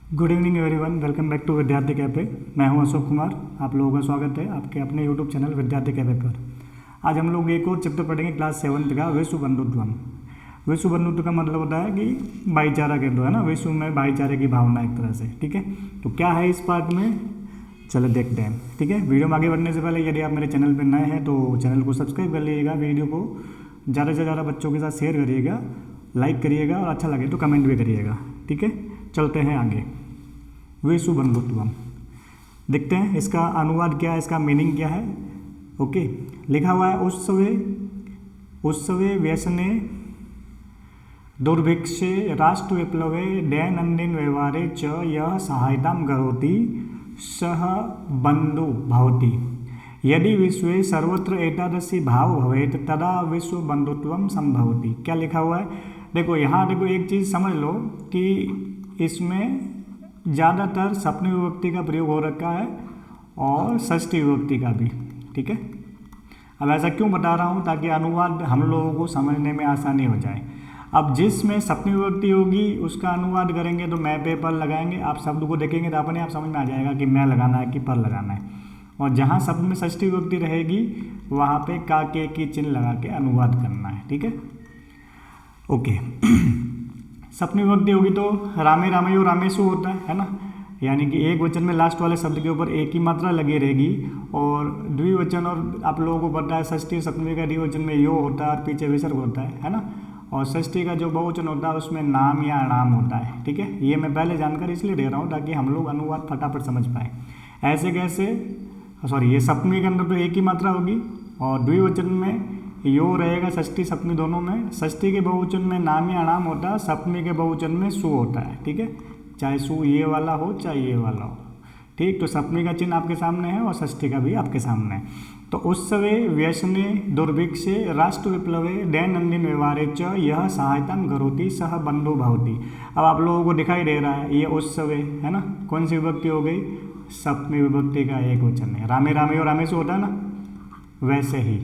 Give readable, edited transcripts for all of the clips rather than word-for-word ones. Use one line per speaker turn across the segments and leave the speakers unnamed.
Good evening everyone, welcome back to Vidyarthi cafe. मैं हूं अशोक कुमार। आप लोगों का स्वागत है आपके अपने यूट्यूब चैनल विद्यार्थी कैफे पर। आज हम लोग एक और चैप्टर पढ़ेंगे क्लास 7 का, विश्व बंधुत्वम। विश्व बंधुत्व का मतलब होता है कि भाईचारा के दो, है ना, विश्व में भाईचारे की भावना एक तरह से। ठीक है, तो क्या है इस पार्ट में, चलो देखते हैं। ठीक है, वीडियो में आगे बढ़ने से पहले यदि आप मेरे चैनल पर नए हैं तो चैनल को सब्सक्राइब कर लीजिएगा, वीडियो को ज़्यादा से ज़्यादा बच्चों के साथ शेयर करिएगा, लाइक करिएगा और अच्छा लगे तो कमेंट भी करिएगा। ठीक है, चलते हैं आगे। विश्व बंधुत्वम देखते हैं इसका अनुवाद क्या है, इसका मीनिंग क्या है। ओके, लिखा हुआ है उत्सवे व्यसने दुर्भिक्षे राष्ट्र विप्लवे दैनन्दिन व्यवहारे च यः सहायतां करोति सः बन्धु भवति। यदि विश्वे सर्वत्र एतादृशी भाव भवेत् तदा विश्व बंधुत्वम संभवति। क्या लिखा हुआ है, देखो यहाँ देखो, एक चीज़ समझ लो कि इसमें ज़्यादातर सप्तमी विभक्ति का प्रयोग हो रखा है और षष्ठी विभक्ति का भी। ठीक है, अब ऐसा क्यों बता रहा हूँ, ताकि अनुवाद हम लोगों को समझने में आसानी हो जाए। अब जिसमें सप्तमी विभक्ति होगी उसका अनुवाद करेंगे तो मैं पे पर लगाएंगे, आप शब्द को देखेंगे तो अपने आप समझ में आ जाएगा कि मैं लगाना है कि पर लगाना है। और जहाँ शब्द में षष्ठी विभक्ति रहेगी वहाँ पे का के की चिन्ह लगा के अनुवाद करना है। ठीक है, ओके। सप्तमी विभक्ति होगी तो रामे रामयो रामेशु होता है ना, यानी कि एक वचन में लास्ट वाले शब्द के ऊपर एक ही मात्रा लगी रहेगी। और द्विवचन, और आप लोगों को पता है षष्ठी सप्तमी का द्विवचन में यो होता है और पीछे विसर्ग होता है ना। और षष्ठी का जो बहुवचन होता है उसमें नाम या अणाम होता है। ठीक है, ये मैं पहले जानकारी इसलिए दे रहा हूँ ताकि हम लोग अनुवाद फटाफट समझ पाए। ऐसे कैसे, सॉरी, ये सप्तमी के अंदर तो एक ही मात्रा होगी और द्विवचन में यो रहेगा, षष्ठी सप्तमी दोनों में। षष्ठी के बहुवचन में नाम या अणाम होता है, सप्तमी के बहुवचन में सु होता है। ठीक है, चाहे सु ये वाला हो चाहे ये वाला हो। ठीक, तो सप्तमी का चिन्ह आपके सामने है और षष्ठी का भी आपके सामने है। तो उत्सवे व्यसने दुर्भिक्षे राष्ट्र विप्लवे दैनन्दिन व्यवहारे च यह सहायतां करोति सह बन्धु भवति। अब आप लोगों को दिखाई दे रहा है ये उत्सवे है ना, कौन सी विभक्ति हो गई, सप्तमी विभक्ति का एक वचन है। रामे रामे और रामेशु होता है ना, वैसे ही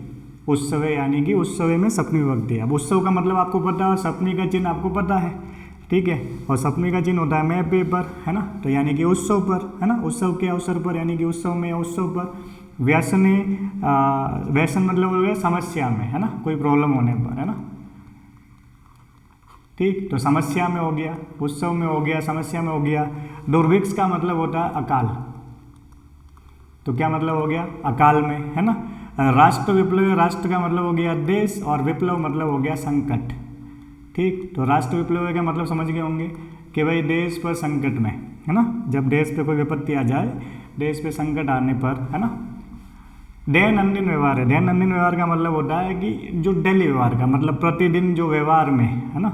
उत्सवे यानी कि उत्सवे में सप्तमी विभक्ति है। अब उत्सव का मतलब आपको पता है, सप्तमी का चिन्ह आपको पता है। ठीक है, और सप्तमी का चिन्ह होता है मैं पे पर, है ना, तो यानी कि उत्सव पर, है ना, उत्सव के अवसर पर, यानी कि उत्सव में उत्सव पर। व्यसने, व्यसन मतलब हो गया समस्या में, है ना, कोई प्रॉब्लम होने पर, है ना। ठीक, तो समस्या में हो गया, उत्सव में हो गया, समस्या में हो गया। दुर्भिक्ष का मतलब होता है अकाल, तो क्या मतलब हो गया, अकाल में, है ना। राष्ट्र विप्लव, राष्ट्र का मतलब हो गया देश और विप्लव मतलब हो गया संकट। ठीक, तो राष्ट्र विप्लव का मतलब समझ गए होंगे कि भाई देश पर संकट में, है ना, जब देश पे कोई विपत्ति आ जाए, देश पे संकट आने पर, है ना। दैनन्दिन व्यवहार है, दैनन्दिन व्यवहार का मतलब होता है कि जो डेली व्यवहार का मतलब प्रतिदिन जो व्यवहार में, है ना।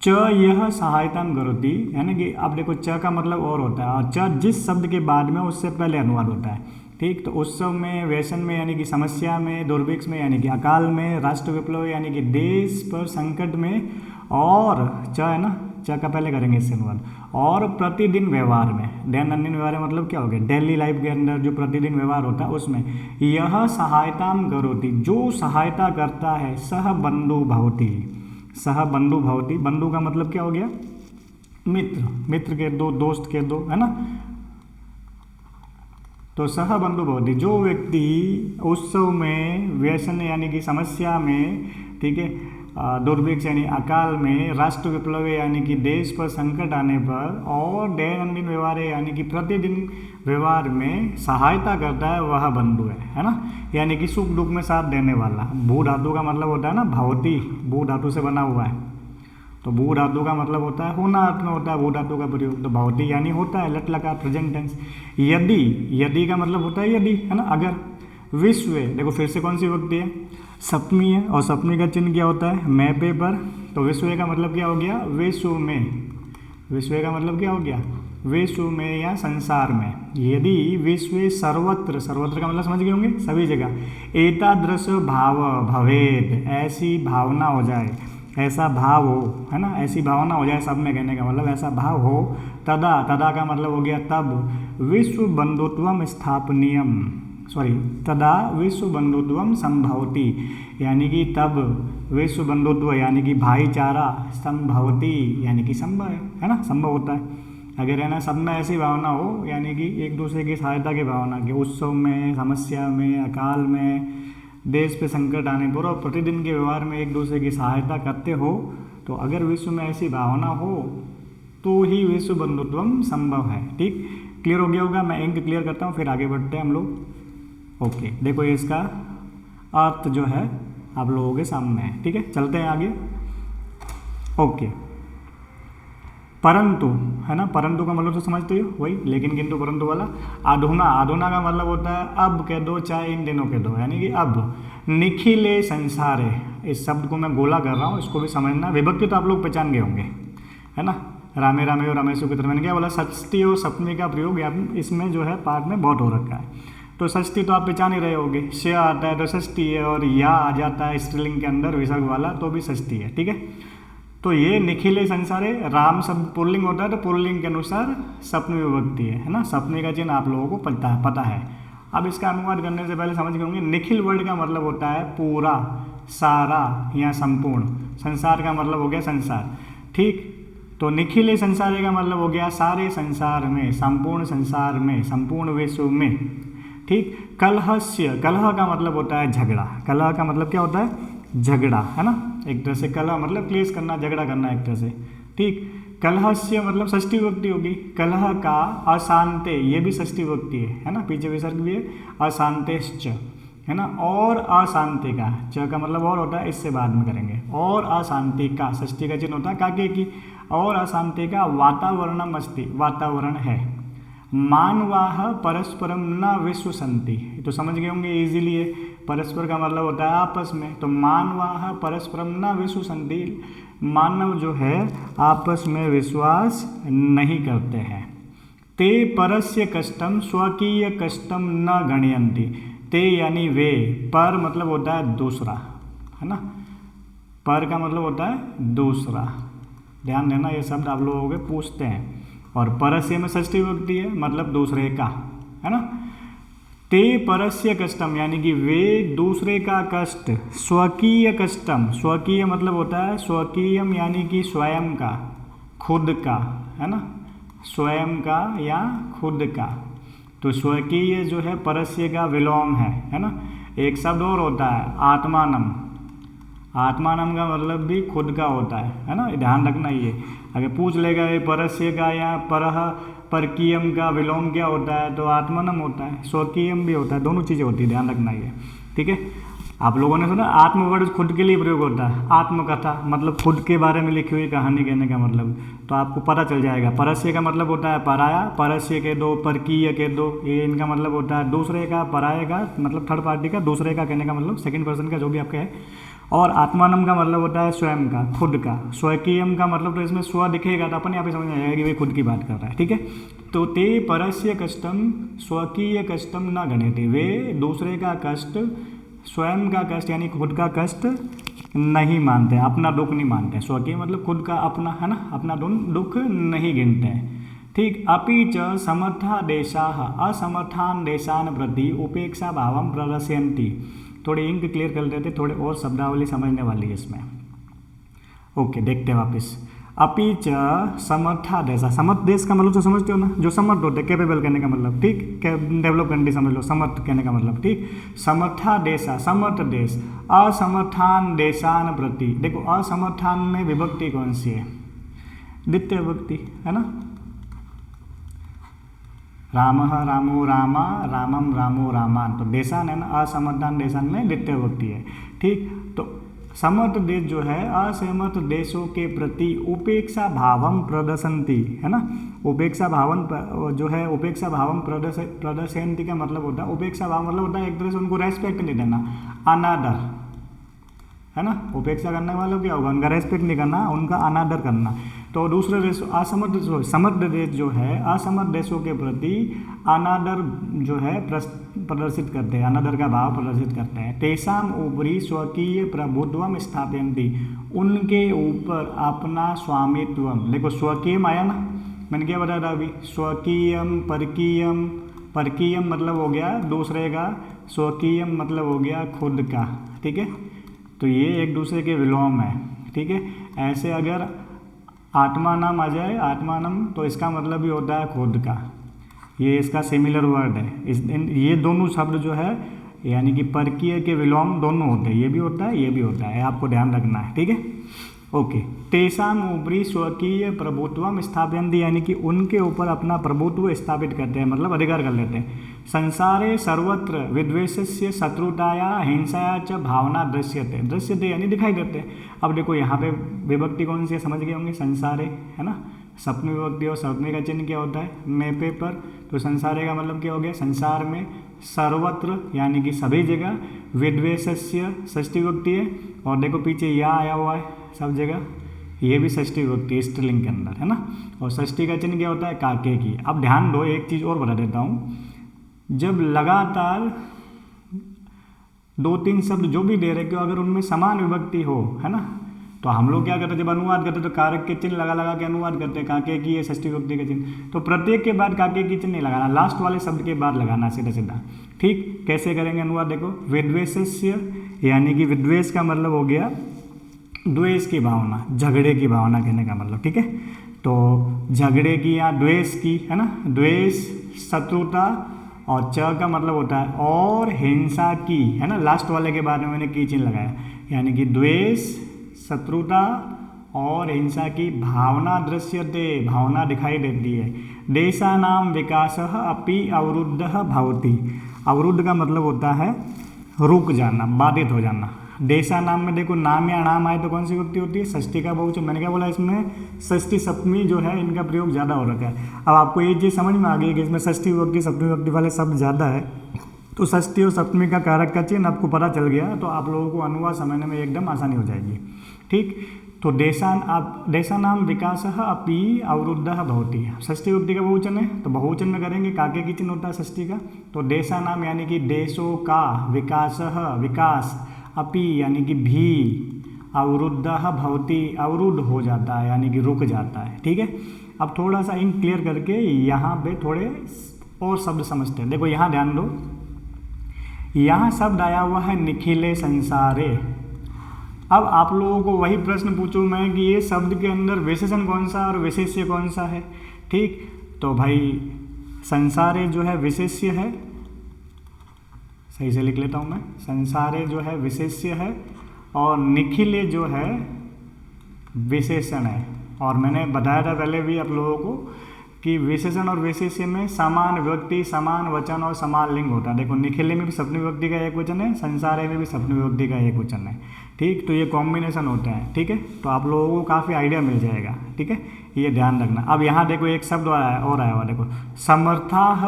च यह सहायतां करोति, यानी कि अब देखो च का मतलब और होता है और च जिस शब्द के बाद में उससे पहले अनुवाद होता है। ठीक, तो उत्सव में, व्यसन में यानी कि समस्या में, दुर्भिक्ष में यानी कि अकाल में, राष्ट्र विप्लव यानी कि देश पर संकट में, और च है ना, च का पहले करेंगे इससे अनुवाद, और प्रतिदिन व्यवहार में। दैनन्दिन व्यवहार मतलब क्या हो गया, डेली लाइफ के अंदर जो प्रतिदिन व्यवहार होता है उसमें। यह सहायतां करोति, जो सहायता करता है, सह बन्धु भवति, सह बन्धु भवति। बंधु का मतलब क्या हो गया, मित्र, मित्र के दो, दोस्त के दो, है ना। तो सह बंधु भवति, जो व्यक्ति उत्सव में, व्यसन यानी कि समस्या में, ठीक है, दुर्भिक्ष यानी अकाल में, राष्ट्र विप्लव यानी कि देश पर संकट आने पर, और दैनन्दिन व्यवहार यानी कि प्रतिदिन व्यवहार में सहायता करता है, वह बंधु है ना। यानी कि सुख दुख में साथ देने वाला। भू धातु का मतलब होता है ना भवती, भू धातु से बना हुआ है, तो भू धातु का मतलब होता है होना, अर्थ में होता है भू धातु का प्रयोग। तो भवती यानी होता है, लट लकार प्रेजेंट टेंस। यदि, यदि का मतलब होता है यदि, है ना, अगर। विश्व, देखो फिर से कौन सी विभक्ति है, सप्तमी है, और सप्तमी का चिन्ह क्या होता है, मैं पे पर। तो विश्व का मतलब क्या हो गया, विश्व में, विश्व का मतलब क्या हो गया, विश्व में या संसार में। यदि विश्व सर्वत्र, सर्वत्र का मतलब समझ गए होंगे, सभी जगह। एतादृश भाव भवेद, ऐसी भावना हो जाए, ऐसा भाव हो, है ना, ऐसी भावना हो जाए, सब में कहने का मतलब ऐसा भाव हो। तदा, तदा का मतलब हो गया तब। विश्व बंधुत्वम स्थापनीयम, सॉरी, तदा विश्व बंधुत्वम संभवति, यानी कि तब विश्व बंधुत्व यानी कि भाईचारा, संभवती यानी कि संभव है ना, संभव होता है अगर है ना सब में ऐसी भावना हो, यानी कि एक दूसरे की सहायता की भावना, कि उत्सव में, समस्या में, अकाल में, देश पे संकट आने पर और प्रतिदिन के व्यवहार में एक दूसरे की सहायता करते हो, तो अगर विश्व में ऐसी भावना हो तो ही विश्व बंधुत्वम संभव है। ठीक, क्लियर हो गया होगा। मैं इंक क्लियर करता हूँ, फिर आगे बढ़ते हैं हम लोग। ओके, देखो ये इसका अर्थ जो है आप लोगों के सामने है। ठीक है, चलते हैं आगे। ओके, परंतु है ना, परंतु का मतलब तो समझते हो वही, लेकिन किंतु परंतु वाला। अधुना, अधुना का मतलब होता है अब कह दो, चाहे इन दिनों कह दो, यानी कि अब। निखिले संसारे, इस शब्द को मैं गोला कर रहा हूँ, इसको भी समझना। विभक्ति तो आप लोग पहचान गए होंगे, है ना, रामे रामे और रमेशों की तरह। मैंने क्या बोला, षष्ठी और सप्तमी का प्रयोग इसमें जो है पाठ में बहुत हो रखा है। तो षष्ठी तो आप पहचान ही रहे होगे, श आता है तो षष्ठी है, और या आ जाता है स्त्रीलिंग के अंदर विसर्ग वाला तो भी षष्ठी है। ठीक है, तो ये निखिले संसारे, राम शब्द पुल्लिंग होता है तो पुल्लिंग के अनुसार सप्तमी विभक्ति है ना। सप्तमी का चिन्ह आप लोगों को पता है। अब इसका अनुवाद करने से पहले समझ गए होंगे, निखिल वर्ड का मतलब होता है पूरा, सारा या संपूर्ण। संसार का मतलब हो गया संसार। ठीक, तो निखिले संसारे का मतलब हो गया सारे संसार में, संपूर्ण संसार में, संपूर्ण विश्व में। ठीक, कलहस्य, कलह का मतलब होता है झगड़ा। कलह का मतलब क्या होता है, झगड़ा, है ना, एक तरह से। कलह मतलब क्लेश करना, झगड़ा करना एक तरह से। ठीक, कलहस्य मतलब षष्ठी विभक्ति होगी। कलह का अशांते, ये भी षष्ठी विभक्ति है ना, पीछे विसर्ग भी है। अशांतेश्च, है ना, और अशांति का, च का मतलब और होता है, इससे बाद में करेंगे। और अशांति का, षष्ठी का चिन्ह होता है काके की। और अशांति का वातावरणम अस्ति, वातावरण है। मानवाह परस्परम न विश्वसंति, तो समझ गए होंगे इजीली है। परस्पर का मतलब होता है आपस में, तो मानवाह परस्परम न विश्वसंति, मानव जो है आपस में विश्वास नहीं करते हैं। ते परस्य कष्टम स्वकीय कष्टम न गणयन्ति, ते यानी वे, पर मतलब होता है दूसरा, है ना, पर का मतलब होता है दूसरा। ध्यान देना, ये शब्द आप लोगों के पूछते हैं। और परस्य में षष्ठी विभक्ति है, मतलब दूसरे का, है ना। ते परस्य कष्टम यानी कि वे दूसरे का कष्ट, स्वकीय कष्टम, स्वकीय मतलब होता है स्वकीयम यानी कि स्वयं का, खुद का, है ना, स्वयं का या खुद का। तो स्वकीय जो है परस्य का विलोम है ना। एक शब्द और होता है आत्मानम, आत्मानम का मतलब भी खुद का होता है ना, ध्यान रखना। ये अगर पूछ लेगा ये परस्य का या परकीयम का विलोम क्या होता है, तो आत्मनम होता है, स्वकीयम भी होता है, दोनों चीज़ें होती है, ध्यान रखना ये। ठीक है, आप लोगों ने सुना आत्मवर्ड खुद के लिए प्रयोग होता है, आत्मकथा मतलब खुद के बारे में लिखी हुई कहानी कहने का मतलब, तो आपको पता चल जाएगा। परस्य का मतलब होता है पराया, परस्य के दो, परकीय के दो, ये इनका मतलब होता है दूसरे का, पराये का मतलब थर्ड पार्टी का, दूसरे का कहने का मतलब सेकंड पर्सन का, जो भी आपका है। और आत्मानम का मतलब होता है स्वयं का, खुद का। स्वकीयम का मतलब तो इसमें स्व दिखेगा तो अपने आप ही समझ में आएगा कि वे खुद की बात कर रहा है। ठीक है, तो ते परस्य कष्टम स्वकीय कष्टम न गणयते, वे दूसरे का कष्ट, स्वयं का कष्ट यानी खुद का कष्ट नहीं मानते, अपना दुख नहीं मानते। स्वकीय मतलब खुद का, अपना, है ना, अपना दुख नहीं गिनते हैं। ठीक, अपि च समर्था देशाः असमर्थान देशान प्रति उपेक्षा भावम प्रदर्शयन्ति। थोड़ी इंक क्लियर कर देते, थोड़े और शब्दावली समझने वाली है इसमें। ओके, देखते हैं वापस। अपि च समर्था देशा, समर्थ देश का मतलब तो समझते हो ना, जो समर्थ होते हैं, कैपेबल कहने का मतलब। ठीक, डेवलप कंट्री समझ लो, समर्थ कहने का मतलब। ठीक, समर्था देशा, समर्थ देश, असमर्थान देशान प्रति। देखो असमर्थान में विभक्ति कौन सी है, द्वितीय विभक्ति, है ना। रामः रामो रामा रामम रामो रामान, तो देशान है ना, असमर्थान देशान में द्वितीय विभक्ति है। ठीक, तो समर्थ देश जो है असमर्थ देशों के प्रति उपेक्षा भावम प्रदर्शन्ति, है ना। उपेक्षा भावन जो है, उपेक्षा भावम प्रदर्शयन्ति का मतलब होता है, उपेक्षा भाव मतलब होता है एक तरह से उनको रेस्पेक्ट नहीं देना, अनादर, है ना। उपेक्षा करने वालों क्या होगा, उनका रेस्पेक्ट नहीं करना, उनका अनादर करना। तो दूसरे देश समर्थ देश जो है असमर्थ देशों के प्रति अनादर जो है प्रदर्शित करते हैं, अनादर का भाव प्रदर्शित करते हैं। तेषाम ऊपरी स्वकीय प्रभुत्वम स्थापयन्ति, उनके ऊपर अपना स्वामित्व। देखो स्वकीय आया ना, मैंने क्या बताया था अभी, स्वकीयम परकीयम, परकीयम मतलब हो गया दूसरे का, स्वकीयम मतलब हो गया खुद का। ठीक है, तो ये एक दूसरे के विलोम है, ठीक है। ऐसे अगर आत्मानम आ जाए, आत्मानम, तो इसका मतलब भी होता है खुद का, ये इसका सिमिलर वर्ड है। ये दोनों शब्द जो है यानी कि परकीय के विलोम दोनों होते हैं, ये भी होता है, ये भी होता है, आपको ध्यान रखना है, ठीक है। ओके, तेषाम उपरि स्वकीय प्रभुत्वम स्थापयन्ति, यानी कि उनके ऊपर अपना प्रभुत्व स्थापित करते हैं, मतलब अधिकार कर लेते हैं। संसारे सर्वत्र विद्वेषस्य शत्रुताया हिंसाया च भावना दृश्यते, दृश्यते यानी दिखाई देते हैं। अब देखो यहाँ पे विभक्ति कौन सी है समझ गए होंगे, संसारे, है ना। सप्तमी विभक्ति और सप्तमी का चिन्ह क्या होता है, मेपे पर, तो संसारे का मतलब क्या हो गया, संसार में, सर्वत्र यानी कि सभी जगह, विद्वेषस्य षष्ठी विभक्ति है, और देखो पीछे या आया हुआ है सब जगह, ये भी षष्ठी विभक्ति है स्त्रीलिंग के अंदर, है ना। और षष्ठी का चिन्ह क्या होता है, काके की। अब ध्यान दो, एक चीज़ और बता देता हूँ, जब लगातार 2-3 शब्द जो भी दे रहे हो अगर उनमें समान विभक्ति हो, है ना, तो हम लोग क्या करते हैं, जब अनुवाद करते हैं तो कारक के चिन्ह लगा लगा के अनुवाद करते हैं, काके की है षष्ठी विभक्ति का चिन्ह, तो प्रत्येक के बाद काके की चिन्ह नहीं लगाना, लास्ट वाले शब्द के बाद लगाना सीधा सीधा, ठीक। कैसे करेंगे अनुवाद, देखो, विद्वेषस्य यानी कि विद्वेष का मतलब हो गया द्वेष की भावना, झगड़े की भावना कहने का मतलब, ठीक है। तो झगड़े की या द्वेष की, है ना, द्वेष, शत्रुता, और च का मतलब होता है और हिंसा की, है ना, लास्ट वाले के बारे में मैंने की चिन्ह लगाया, यानी कि द्वेष, शत्रुता और हिंसा की भावना दृश्यते, भावना दिखाई देती है। देशानाम विकासः अपि अवरुद्धः भवति, अवरुद्ध का मतलब होता है रुक जाना, बाधित हो जाना। देशा नाम में देखो नाम या नाम आए तो कौन सी विभक्ति होती है, षष्ठी का बहुवचन। मैंने क्या बोला, इसमें षष्ठी सप्तमी जो है इनका प्रयोग ज़्यादा हो रखा है। अब आपको ये चीज़ समझ में आ गई कि इसमें षष्ठी विभक्ति सप्तमी विभक्ति वाले शब्द ज़्यादा है, तो षष्ठी और सप्तमी का कारक का चिन्ह आपको पता चल गया, तो आप लोगों को अनुवाद समझने में एकदम आसानी हो जाएगी, ठीक। तो देशानाम विकासः अपि अवरुद्धः भवति, षष्ठी विभक्ति का बहुवचन है, तो बहुवचन में करेंगे, काके की चिन्ह होता है षष्ठी का, तो देशानाम यानी कि देशों का, विकासः विकास, अपि यानी कि भी, अवरुद्धः भवति अवरुद्ध हो जाता है यानी कि रुक जाता है, ठीक है। अब थोड़ा सा इन क्लियर करके यहाँ पे थोड़े और शब्द समझते हैं। देखो यहाँ ध्यान दो, यहाँ शब्द आया हुआ है निखिले संसारे। अब आप लोगों को वही प्रश्न पूछूं मैं कि ये शब्द के अंदर विशेषण कौन सा और विशेष्य कौन सा है, ठीक। तो भाई संसारे जो है विशेष्य है, सही से लिख लेता हूँ मैं, संसारे जो है विशेष्य है और निखिले जो है विशेषण है। और मैंने बताया था पहले भी आप लोगों को कि विशेषण और विशेष्य में समान विभक्ति, समान वचन और समान लिंग होता है। देखो निखिले में भी सप्तमी विभक्ति का एक वचन है, संसारे में भी सप्तमी विभक्ति का एक वचन है, ठीक। तो ये कॉम्बिनेशन होता है, ठीक है। तो आप लोगों को काफ़ी आइडिया मिल जाएगा, ठीक है, ये ध्यान रखना। अब यहाँ देखो एक शब्द और आया हुआ, देखो समर्थाः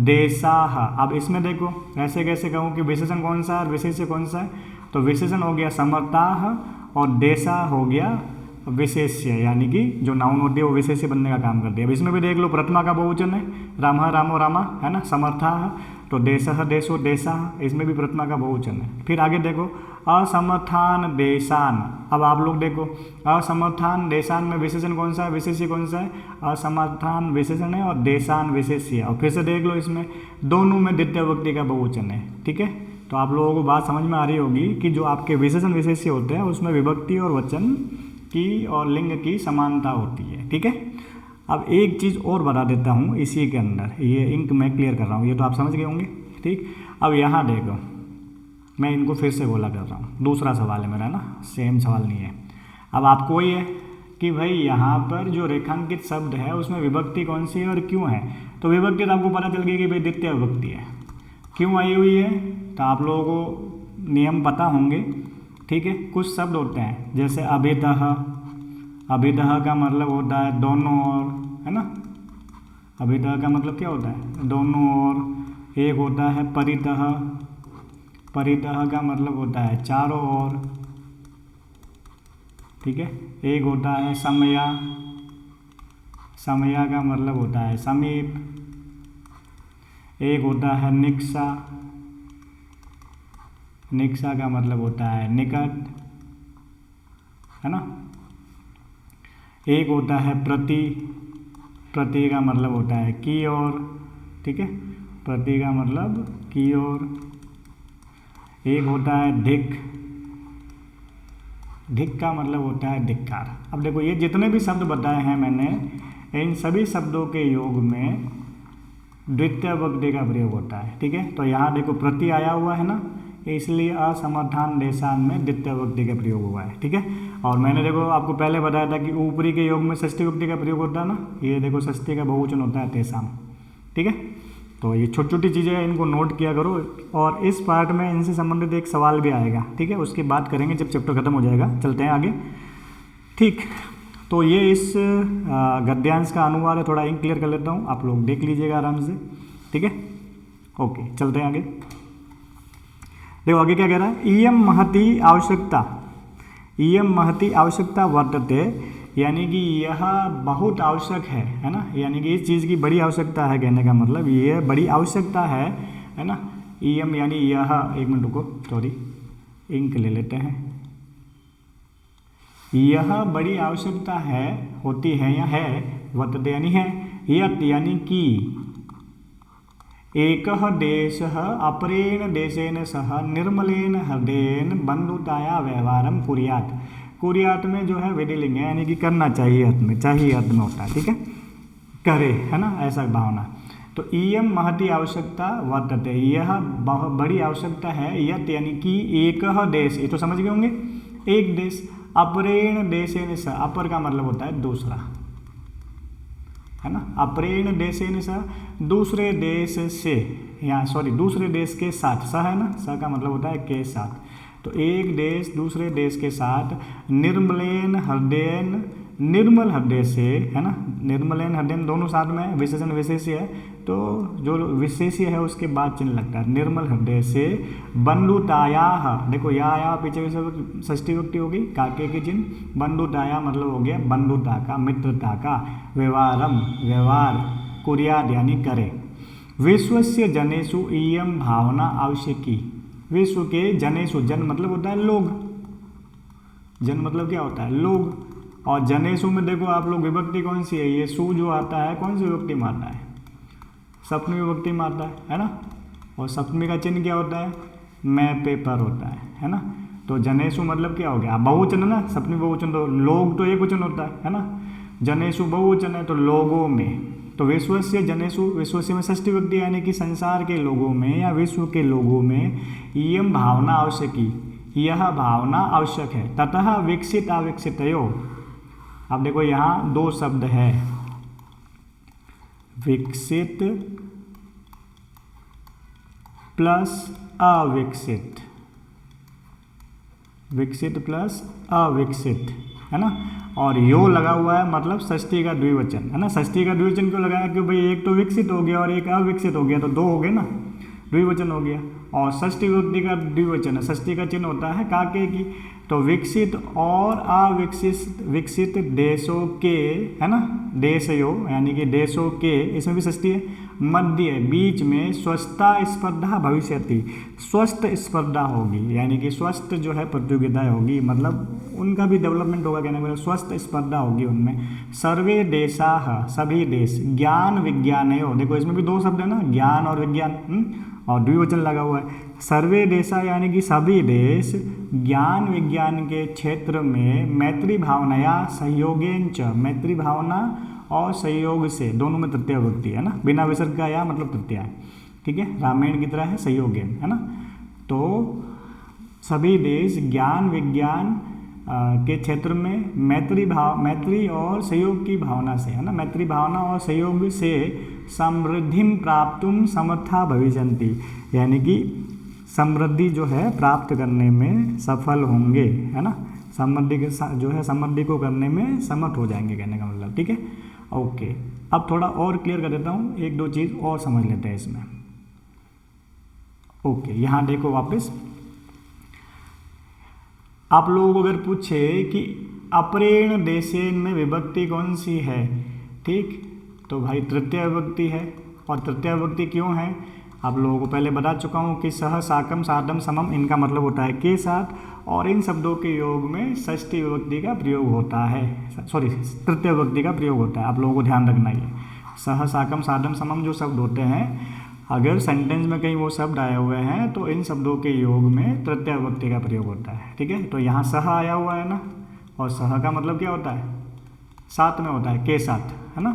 देशाः। अब इसमें देखो ऐसे कैसे कहूँ कि विशेषण कौन सा है और विशेष्य कौन सा है, तो विशेषण हो गया समर्थाः और देशा हो गया विशेष्य, यानी कि जो नाउन होती है वो विशेष्य बनने का काम करती है। अब इसमें भी देख लो प्रथमा का बहुवचन है, रामः रामो रामा, है ना, समर्थाः, तो देशः देशो देशाः, इसमें भी प्रथमा का बहुवचन है। फिर आगे देखो असमर्थान देशान। अब आप लोग देखो असमर्थान देशान में विशेषण कौन सा है, विशेष्य कौन सा है, असमर्थान विशेषण है और देशान विशेष्य। और फिर से देख लो इसमें दोनों में द्वितीय विभक्ति का बहुवचन है, ठीक है। तो आप लोगों को बात समझ में आ रही होगी कि जो आपके विशेषण विशेष्य होते हैं उसमें विभक्ति और वचन की और लिंग की समानता होती है, ठीक है। अब एक चीज़ और बता देता हूँ इसी के अंदर, ये इंक मैं क्लियर कर रहा हूँ, ये तो आप समझ गए होंगे, ठीक। अब यहाँ देखो मैं इनको फिर से बोला कर रहा हूँ, दूसरा सवाल है मेरा ना, सेम सवाल नहीं है। अब आपको ये है कि भाई यहाँ पर जो रेखांकित शब्द है उसमें विभक्ति कौन सी है और क्यों है, तो विभक्ति तो आपको पता चल गई कि भाई द्वितीय विभक्ति है। क्यों आई हुई है तो आप लोगों को नियम पता होंगे, ठीक है। कुछ शब्द होते हैं जैसे अभितः, अभितः का मतलब होता है दोनों ओर, है ना, अभितः का मतलब क्या होता है, दोनों ओर। एक होता है परितः, परितः का मतलब होता है चारों ओर, ठीक है। एक होता है समया, समया का मतलब होता है समीप। एक होता है निक्षा, निक्षा का मतलब होता है निकट, है ना। एक होता है प्रति, प्रति का मतलब होता है की ओर, ठीक है, प्रति का मतलब की ओर। एक होता है धिक, धिक का मतलब होता है धिक्कार। अब देखो ये जितने भी शब्द बताए हैं मैंने, इन सभी शब्दों के योग में द्वितीय विभक्ति का प्रयोग होता है। ठीक है, तो यहाँ देखो प्रति आया हुआ है ना, इसलिए असमाधान देशान में द्वितीय विभक्ति का प्रयोग हुआ है। ठीक है, और मैंने देखो आपको पहले बताया था कि ऊपरी के योग में षष्ठी विभक्ति का प्रयोग होता है ना, ये देखो षष्ठी का बहुवचन होता है तेषाम। ठीक है, तो ये छोटी छोटी चीज़ें हैं, इनको नोट किया करो। और इस पार्ट में इनसे संबंधित एक सवाल भी आएगा। ठीक है, उसकी बात करेंगे जब चैप्टर खत्म हो जाएगा। चलते हैं आगे। ठीक, तो ये इस गद्यांश का अनुवाद है, थोड़ा इंक क्लियर कर लेता हूँ, आप लोग देख लीजिएगा आराम से। ठीक है, ओके, चलते हैं आगे। देखो आगे क्या कह रहा है, इयम महती आवश्यकता, इयम महती आवश्यकता वर्तते, यानी कि यह बहुत आवश्यक है ना, यानी कि इस चीज़ की बड़ी आवश्यकता है, कहने का मतलब ये बड़ी आवश्यकता है ना। इयम यानी यह, एक मिनट रुको, सॉरी इंक ले लेते हैं। यह बड़ी आवश्यकता है, होती है या है, वर्तते यानी है, यत यानी कि एकः देशः अपरेण देशेन सह निर्मलेन हृदयेन बंधुताया व्यवहारम कुर्यात्। कुर्यात् में जो है विधिलिंग है, यानी कि करना चाहिए अर्थ में, चाहिए अर्थ में होता है। ठीक है, करे, है ना, ऐसा भावना। तो इयम महती आवश्यकता वर्तते, यह बड़ी आवश्यकता है, यत यानी कि एकः देश, ये तो समझ गए होंगे, एक देश, अपरेण देशेन सह, अपर का मतलब होता है दूसरा, है ना, अपरेण देशेन सह, दूसरे देश से, या सॉरी दूसरे देश के साथ, स है ना, स का मतलब होता है के साथ, तो एक देश दूसरे देश के साथ, निर्मलेन हृदयन, निर्मल हृदय से, है ना, निर्मलेन हृदयन दोनों साथ में, विशेषण विशेष्य है, तो जो विशेष्य है उसके बाद चिन्ह लगता है, निर्मल हृदय से, बंधुताया, देखो या आया पीछे षष्ठी विभक्ति होगी, काके के चिन्ह, बंधुताया मतलब हो गया बंधुता का, मित्रता का, व्यवहारम व्यवहार, कुर्याद यानी करे। विश्वस्य जनेषु इयम भावना आवश्यकी, विश्व के जनेषु, जन मतलब होता है लोग, जन मतलब क्या होता है लोग, और जनेषु में देखो आप लोग विभक्ति कौन सी है, ये सु जो आता है कौन सी विभक्ति में आता है, सप्तमी विभक्ति में आता है ना, और सप्तमी का चिन्ह क्या होता है, मैं पेपर होता है ना। तो जनेषु मतलब क्या हो गया, बहुवचन है ना, सप्तमी बहुवचन, तो लोग तो एक वचन होता है ना, जनेषु बहुवचन है तो लोगों में, तो विश्वस्य जनेषु, विश्वस्य में षष्ठी विभक्ति, यानी कि संसार के लोगों में या विश्व के लोगों में, इयम भावना आवश्यकी, यह भावना आवश्यक है, ततः विकसित अविकसितयो। अब देखो यहाँ दो शब्द है, विकसित प्लस अविकसित, विकसित प्लस अविकसित, है ना, और यो लगा हुआ है, मतलब षष्ठी का द्विवचन, है ना। षष्ठी का द्विवचन क्यों लगाया, क्यों भाई एक तो विकसित हो गया और एक अविकसित हो गया, तो दो हो गए ना, द्विवचन हो गया। और षष्ठी विभक्ति का द्विवचन है, षष्ठी का चिन्ह होता है काके की, तो विकसित और अविकसित, विकसित देशों के, है ना, देशयो यानी कि देशों के, इसमें भी षष्ठी है, मध्य बीच में स्वस्थता स्पर्धा भविष्यति, स्वस्थ स्पर्धा होगी, यानी कि स्वस्थ जो है प्रतियोगिता होगी, मतलब उनका भी डेवलपमेंट होगा, कहने का स्वस्थ स्पर्धा होगी उनमें। सर्वे देशाः, सभी देश, ज्ञान विज्ञानयो, देखो इसमें भी दो शब्द है ना, ज्ञान और विज्ञान, और द्विवचन लगा हुआ है। सर्वे देशा यानी कि सभी देश, ज्ञान विज्ञान के क्षेत्र में मैत्री भावनाया सहयोगेन च, मैत्री भावना और सहयोग से, दोनों में तृतीया विभक्ति है ना, बिना विसर्ग का या मतलब तृतीया है। ठीक है, रामायण की तरह है सहयोगेन, है ना। तो सभी देश ज्ञान विज्ञान के क्षेत्र में मैत्री और सहयोग की भावना से, है ना, मैत्री भावना और सहयोग से समृद्धिम प्राप्तुम समर्था भविष्यन्ति, यानी कि समृद्धि जो है प्राप्त करने में सफल होंगे, है ना, समृद्धि के जो है समृद्धि को करने में समर्थ हो जाएंगे, कहने का मतलब। ठीक है, ओके, अब थोड़ा और क्लियर कर देता हूँ, एक दो चीज़ और समझ लेते हैं इसमें। ओके, यहाँ देखो वापस, आप लोगों को अगर पूछे कि अपरेण देशेन में विभक्ति कौन सी है, ठीक, तो भाई तृतीय विभक्ति है। और तृतीय विभक्ति क्यों है, आप लोगों को पहले बता चुका हूँ कि सह, साकम, सार्धम, समम, इनका मतलब होता है के साथ, और इन शब्दों के योग में षष्ठी विभक्ति का प्रयोग होता है, सॉरी तृतीय विभक्ति का प्रयोग होता है। आप लोगों को ध्यान रखना, ये सह, साकम, सार्धम, समम जो शब्द होते हैं, अगर सेंटेंस में कहीं वो शब्द आए हुए हैं तो इन शब्दों के योग में तृतीय विभक्ति का प्रयोग होता है। ठीक है, तो यहाँ सह आया हुआ है ना, और सह का मतलब क्या होता है, साथ में होता है, के साथ, है ना।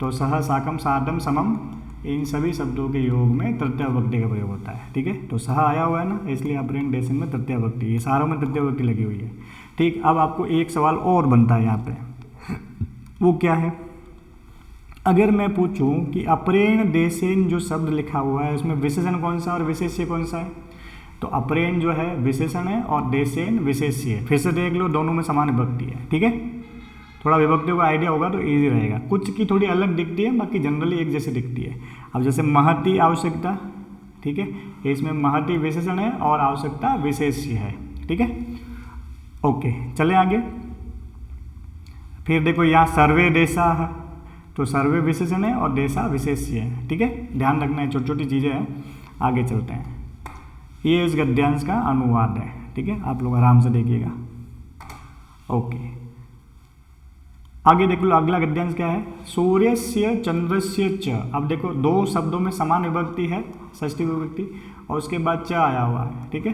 तो सह साकम साधम समम, इन सभी शब्दों के योग में तृतीय विभक्ति का प्रयोग होता है। ठीक है, तो सह आया हुआ है ना, इसलिए अपरेंट डेसिन में तृतीय विभक्ति, ये सारों में तृतीय विभक्ति लगी हुई है। ठीक, अब आपको एक सवाल और बनता है यहाँ पे, वो क्या है, अगर मैं पूछूं कि अपरेण देसेन जो शब्द लिखा हुआ है उसमें विशेषण कौन सा और विशेष्य कौन सा है, तो अपरेण जो है विशेषण है और देसेन विशेष्य है। फिर से देख लो, दोनों में समान विभक्ति है। ठीक है, थोड़ा विभक्तियों का आइडिया होगा तो इजी रहेगा। कुछ की थोड़ी अलग दिखती है, बाकी जनरली एक जैसे दिखती है। अब जैसे महती आवश्यकता, ठीक है, इसमें महती विशेषण है और आवश्यकता विशेष्य है। ठीक है, ओके, चले आगे। फिर देखो यहाँ सर्वे देशा है, तो सर्वे विशेषण है और देशा विशेष्य है। ठीक है, ध्यान रखना है, छोटी छोटी चीज़ें हैं। आगे चलते हैं, ये इस गद्यांश का अनुवाद है। ठीक है, आप लोग आराम से देखिएगा। ओके, आगे देख लो, अगला गद्यांश क्या है, सूर्यस्य चंद्रस्य च। अब देखो, दो शब्दों में समान विभक्ति है, षष्ठी विभक्ति, और उसके बाद च आया हुआ है। ठीक है,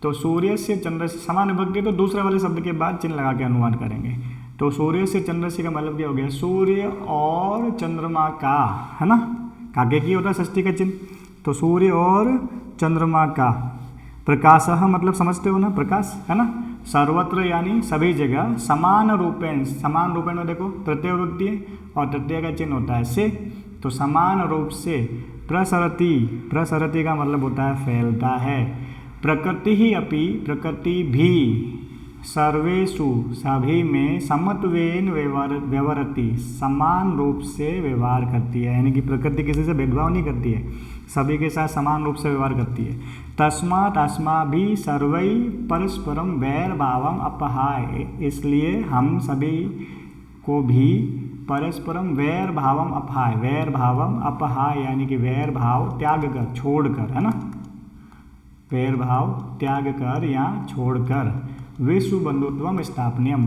तो सूर्यस्य चंद्रस्य समान विभक्ति, तो दूसरे वाले शब्द के बाद चिन्ह लगा के अनुवाद करेंगे। तो सूर्य से चंद्रस्य का मतलब क्या हो गया, सूर्य और चंद्रमा का, है ना, काके की होता है षष्ठी का चिन्ह, तो सूर्य और चंद्रमा का। प्रकाशः मतलब समझते हो ना, प्रकाश, है ना। सर्वत्र यानी सभी जगह, समान रूपेण, समान रूपेण में देखो तृतीय विभक्ति है और तृतीय का चिन्ह होता है से, तो समान रूप से। प्रसरति, प्रसरति का मतलब होता है फैलता है। प्रकृति ही अपि, प्रकृति भी, सर्वेषु सभी में, समत्वेन व्यवहरति समान रूप से व्यवहार करती है, यानी कि प्रकृति किसी से भेदभाव नहीं करती है, सभी के साथ समान रूप से व्यवहार करती है। तस्मात् अस्माभिः सर्वै परस्परम वैर भावम अपहाय, इसलिए हम सभी को भी परस्परम वैर भावम अपहाय, वैर भावम अपहाय यानी कि वैर भाव त्याग कर, छोड़ कर, है ना, वैर भाव त्याग कर या छोड़कर, विश्व बंधुत्वम स्थापनीयम,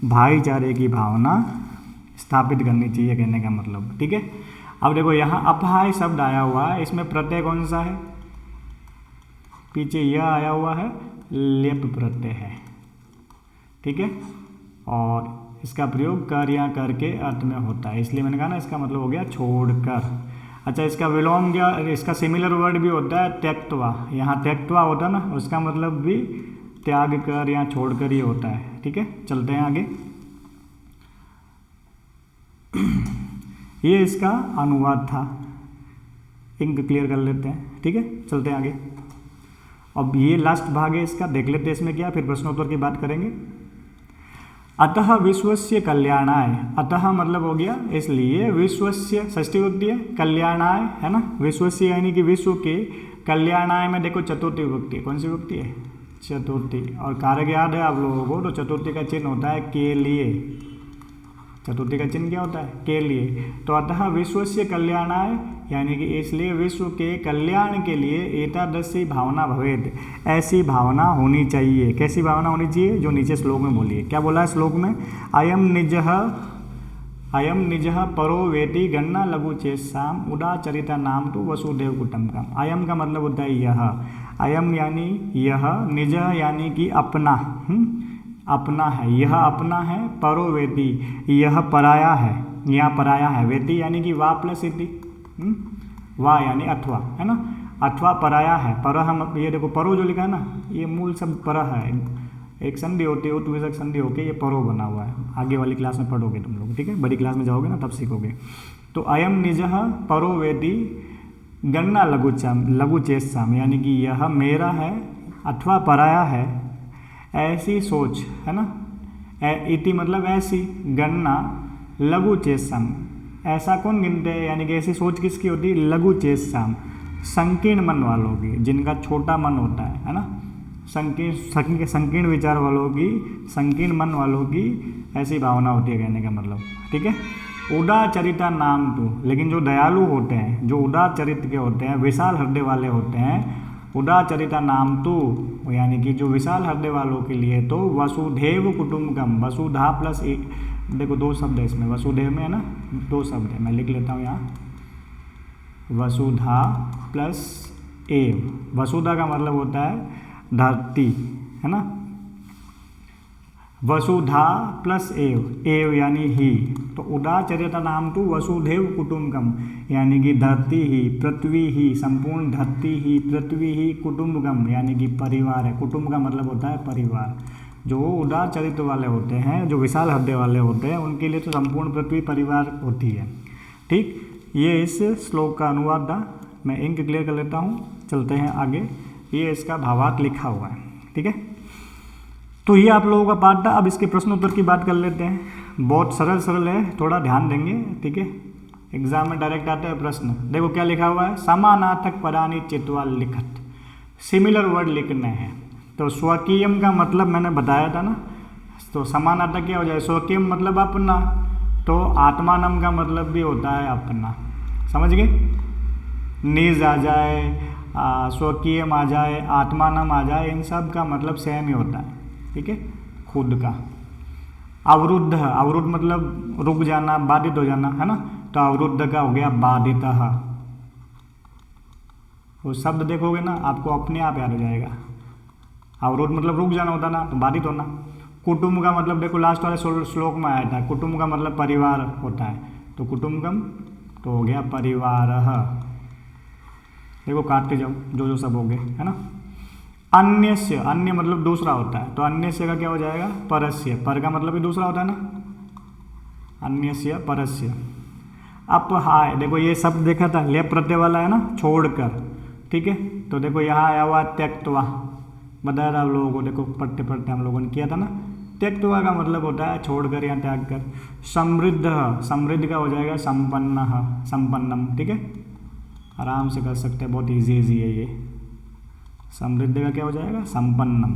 भाईचारे की भावना स्थापित करनी चाहिए, कहने का मतलब। ठीक है, अब देखो यहाँ अपहाय शब्द आया हुआ है, इसमें प्रत्यय कौन सा है, पीछे यह आया हुआ है, लेप प्रत्यय है। ठीक है, और इसका प्रयोग कर या कर के अर्थ में होता है, इसलिए मैंने कहा ना, इसका मतलब हो गया छोड़कर। अच्छा, इसका विलोम क्या, इसका सिमिलर वर्ड भी होता है त्यक्त्वा, यहाँ त्यक्त्वा होता है ना, उसका मतलब भी त्याग कर या छोड़कर ही होता है। ठीक है, चलते हैं आगे। ये इसका अनुवाद था, इंक क्लियर कर लेते हैं। ठीक है, चलते हैं आगे। अब ये लास्ट भाग है इसका, देख लेते हैं इसमें क्या, फिर प्रश्नोत्तर की बात करेंगे। अतः विश्वस्य कल्याणाय, अतः मतलब हो गया इसलिए, विश्वस्य षष्ठी विभक्ति है, कल्याणाय, है ना, विश्वस्य यानी कि विश्व के, कल्याणाय में देखो चतुर्थी विभक्ति, कौन सी विभक्ति है, चतुर्थी, और कारक याद है आप लोगों को, तो चतुर्थी का चिन्ह होता है के लिए, चतुर्थी का चिन्ह क्या होता है, के लिए। तो अतः विश्वस्य कल्याणाय यानी कि इसलिए विश्व के कल्याण के लिए एतादृशी भावना भवेत्, ऐसी भावना होनी चाहिए। कैसी भावना होनी चाहिए, जो नीचे श्लोक में बोली है। क्या बोला है श्लोक में, अयम निजः परो वेति गणना लघु चेष्टाम उदाचरिता नाम तो वसुदेव कुटुंबकम। अयम का मतलब होता है यह, अयम यानी यह, निज यानी कि अपना, अपना है, यह अपना है, परो वेति यह पराया है, यहाँ पराया है, वेति यानी कि वा प्लस इति, वा यानी अथवा, है ना, अथवा पराया है, पर हम ये देखो परो जो लिखा है ना, ये मूल शब्द पर है, एक संधि होती है, उत्विषक संधि होके ये परो बना हुआ है। आगे वाली क्लास में पढ़ोगे तुम लोग, ठीक है, बड़ी क्लास में जाओगे ना तब सीखोगे। तो अयम निजः परो वेति गणना लघु चेष्टाम यानी कि यह मेरा है अथवा पराया है, ऐसी सोच, है ना, इति मतलब ऐसी, गणना लघु चेष्टाम, ऐसा कौन गिनते हैं, यानी कि ऐसी सोच किसकी होती है, लघु चेष्टाम, संकीर्ण मन वालों की, जिनका छोटा मन होता है ना, संकीर्ण विचार वालों की, संकीर्ण मन वालों की ऐसी भावना होती है, कहने का मतलब। ठीक है, उदाचरिता नाम तो, लेकिन जो दयालु होते हैं, जो उदार चरित्र के होते हैं, विशाल हृदय वाले होते हैं, उदाचरिता नाम तो यानी कि जो विशाल हृदय वालों के लिए तो वसुधैव कुटुंबकम, वसुधा प्लस देखो दो शब्द है इसमें, वसुधैव में है ना, दो शब्द है, मैं लिख लेता हूँ यहाँ, वसुधा प्लस एव। वसुधा का मतलब होता है धरती, है ना। वसुधा प्लस एव, एव यानी ही, तो उदाचर्यता नाम तो वसुधैव कुटुंबकम, यानी कि धरती ही, पृथ्वी ही, संपूर्ण धरती ही, पृथ्वी ही, कुटुंबकम यानी कि परिवार है। कुटुंब का मतलब होता है परिवार। जो उदार चरित्र वाले होते हैं, जो विशाल हृदय वाले होते हैं, उनके लिए तो संपूर्ण पृथ्वी परिवार होती है। ठीक, ये इस श्लोक का अनुवाद था। मैं इंक क्लियर कर लेता हूँ, चलते हैं आगे। ये इसका भावार्थ लिखा हुआ है, ठीक है। तो ये आप लोगों का पार्ट था। अब इसके प्रश्न उत्तर की बात कर लेते हैं। बहुत सरल सरल है, थोड़ा ध्यान देंगे, ठीक है। एग्जाम में डायरेक्ट आता है प्रश्न। देखो क्या लिखा हुआ है, समानार्थक पदानि चित्वा लिखत, सिमिलर वर्ड लिखने हैं। तो स्वकीयम का मतलब मैंने बताया था ना, तो समानार्थक क्या हो जाए, स्वकीयम मतलब अपना, तो आत्मानम का मतलब भी होता है अपना, समझ गए। निज आ जाए, स्वकीयम आ जाए, आत्मानम आ जाए, इन सब का मतलब सेम ही होता है, ठीक है, खुद का। अवरुद्ध, अवरुद्ध मतलब रुक जाना, बाधित हो जाना, है ना। तो अवरुद्ध का हो गया बाधितः। वो शब्द देखोगे ना आपको अपने आप याद हो जाएगा। अवरुद्ध मतलब रुक जाना होता ना, तो बाधित होना। कुटुंब का मतलब देखो लास्ट वाले श्लोक में आया था, कुटुंब का मतलब परिवार होता है, तो कुटुंबकम तो हो गया परिवारः। देखो काटते जाओ, जो जो सब हो गए, है ना। अन्यस्य, अन्य मतलब दूसरा होता है, तो अन्यस्य का क्या हो जाएगा, परस्य। पर का मतलब भी दूसरा होता है ना, अन्यस्य परस्य। अपहाय, देखो ये शब्द देखा था, लेप प्रत्यय वाला है ना, छोड़कर, ठीक है। तो देखो यहाँ आया हुआ त्यक्त्वा, बताया था आप लोगों को, देखो पढ़ते पढ़ते हम लोगों ने किया था ना। त्यक्त्वा का मतलब होता है छोड़कर या त्याग कर। समृद्ध, समृद्ध का हो जाएगा संपन्न, संपन्नम, ठीक है। आराम से कर सकते हैं, बहुत इजी है ये। समृद्ध का क्या हो जाएगा, संपन्नम।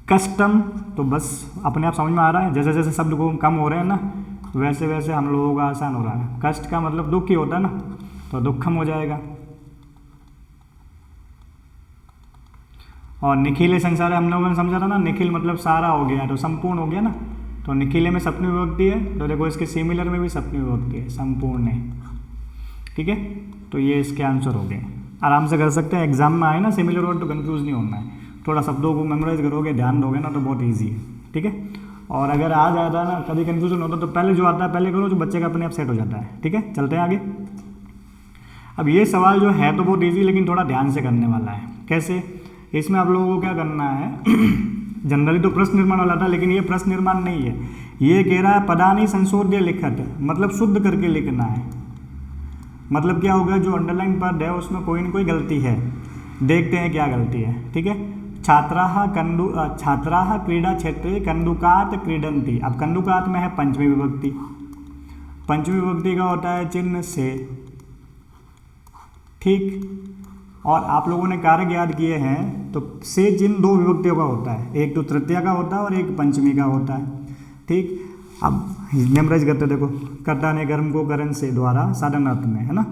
कष्टम, तो बस अपने आप समझ में आ रहा है, जैसे जैसे शब्द को कम हो रहे हैं ना, वैसे वैसे हम लोगों का आसान हो रहा है। कष्ट का मतलब दुख ही होता है ना, तो दुखम हो जाएगा। और निखिले संसार हम लोगों ने समझा था ना, निखिल मतलब सारा हो गया, तो संपूर्ण हो गया ना। तो निखिले में सप्तमी विभक्ति है, तो देखो इसके सिमिलर में भी सप्तमी विभक्ति है, संपूर्ण है, ठीक है। तो ये इसके आंसर हो गए, आराम से कर सकते हैं। एग्जाम में आए ना सिमिलर वर्ड तो कंफ्यूज नहीं होना है, थोड़ा शब्दों को मेमोराइज करोगे, ध्यान दोगे ना, तो बहुत ईजी है, ठीक है। और अगर आ जाता है ना कभी कंफ्यूजन होता, तो पहले जो आता है पहले करो, जो बच्चे का अपने आप सेट हो जाता है, ठीक है। चलते हैं आगे। अब ये सवाल जो है तो बहुत ईजी, लेकिन थोड़ा ध्यान से करने वाला है। कैसे, इसमें आप लोगों को क्या करना है जनरली तो प्रश्न निर्माण वाला था, लेकिन ये प्रश्न निर्माण नहीं है। ये कह रहा है पदानि संशोध्य लिखत, मतलब शुद्ध करके लिखना है। मतलब क्या होगा, जो अंडरलाइन पद है उसमें कोई न कोई गलती है, देखते हैं क्या गलती है, ठीक है। छात्राः क्रीडा क्षेत्रे कंदुकात क्रीडन्ति। अब कंदुकात में है पंचमी विभक्ति, पंचमी विभक्ति का होता है चिन्ह से, ठीक। और आप लोगों ने कारक याद किए हैं, तो से चिन्ह दो विभक्तियों का होता है, एक तो तृतीया का होता है और एक पंचमी का होता है, ठीक। अब मेमोराइज करते, देखो कर्ता ने कर्म को करण से द्वारा साधन अर्थ में, है ना।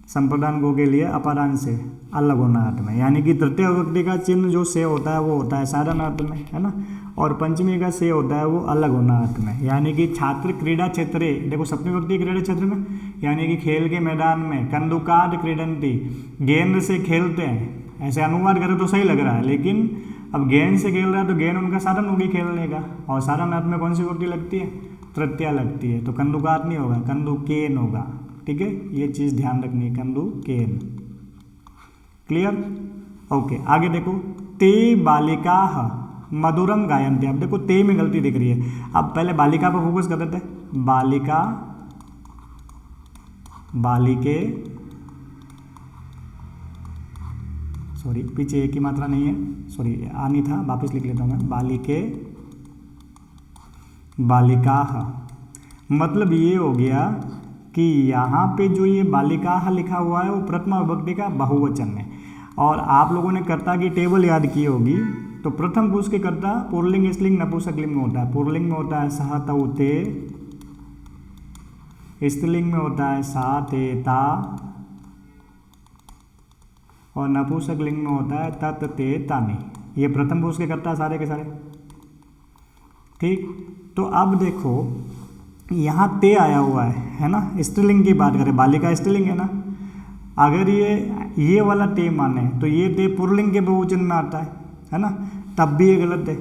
संप्रदान को के लिए अपादान से अलग होना अर्थ में, यानी कि तृतीय विभक्ति का चिन्ह जो से होता है वो होता है साधन अर्थ में, है ना। और पंचमी का से होता है वो अलग होना अर्थ में, यानी कि छात्र क्रीडा क्षेत्रे, देखो सप्तमी विभक्ति क्रीडा क्षेत्र में, यानी कि खेल के मैदान में, कंदुकात क्रीडंती, गेंद से खेलते हैं। ऐसे अनुवाद करें तो सही लग रहा है, लेकिन अब गेंद से खेल रहा है तो गेंद उनका साधन होगी खेलने का, और साधन अर्थ में कौन सी विभक्ति लगती है, तृतीया लगती है, तो कंदुकात नहीं होगा, कंदुकेन होगा, ठीक है। ये चीज़ ध्यान रखनी है, कंदुकेन, क्लियर, ओके। आगे देखो, ते बालिकाः मधुरम गायन्ति। अब देखो ते में गलती दिख रही है, अब पहले बालिका पर फोकस कर देते हैं। बालिका, बालिके, सॉरी पीछे एक ही मात्रा नहीं है, सॉरी आनी था, वापस लिख लेता हूँ मैं। बालिके, बालिकाः, मतलब ये हो गया कि यहाँ पे जो ये बालिकाः लिखा हुआ है वो प्रथमा विभक्ति का बहुवचन है। और आप लोगों ने कर्ता की टेबल याद की होगी, तो प्रथम पुरुष के कर्ता पुल्लिंग, स्त्रीलिंग, नपुंसकलिंग में होता है। पुल्लिंग में होता है सह, तौ, ते, स्त्रीलिंग में होता है सा, ते, ता, और नपुंसकलिंग में होता है तत, ते, तानि। ये प्रथम पुरुष के कर्ता सारे के सारे, ठीक। तो अब देखो यहाँ ते आया हुआ है ना, स्त्रीलिंग की बात करें, बालिका स्त्रीलिंग है ना, अगर ये वाला ते माने तो ये ते पुल्लिंग के बहुवचन में आता है ना, तब भी ये गलत है।